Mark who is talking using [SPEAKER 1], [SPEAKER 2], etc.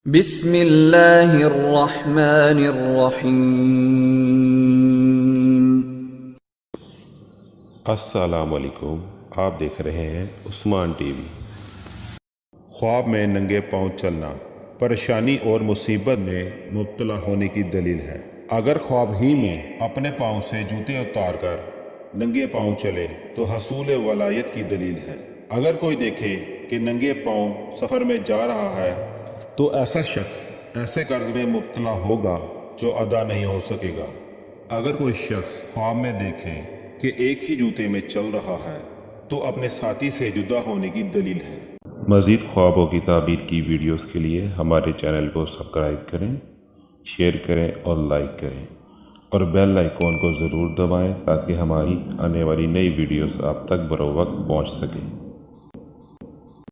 [SPEAKER 1] بسم اللہ الرحمن الرحیم۔
[SPEAKER 2] السلام علیکم، آپ دیکھ رہے ہیں عثمان ٹی وی۔ خواب میں ننگے پاؤں چلنا پریشانی اور مصیبت میں مبتلا ہونے کی دلیل ہے۔ اگر خواب ہی میں اپنے پاؤں سے جوتے اتار کر ننگے پاؤں چلے تو حصول ولایت کی دلیل ہے۔ اگر کوئی دیکھے کہ ننگے پاؤں سفر میں جا رہا ہے تو ایسا شخص ایسے قرض میں مبتلا ہوگا جو ادا نہیں ہو سکے گا۔ اگر کوئی شخص خواب میں دیکھے کہ ایک ہی جوتے میں چل رہا ہے تو اپنے ساتھی سے جدا ہونے کی دلیل ہے۔ مزید خوابوں کی تعبیر کی ویڈیوز کے لیے ہمارے چینل کو سبسکرائب کریں، شیئر کریں اور لائک کریں، اور بیل آئیکن کو ضرور دبائیں تاکہ ہماری آنے والی نئی ویڈیوز آپ تک بروقت پہنچ سکیں۔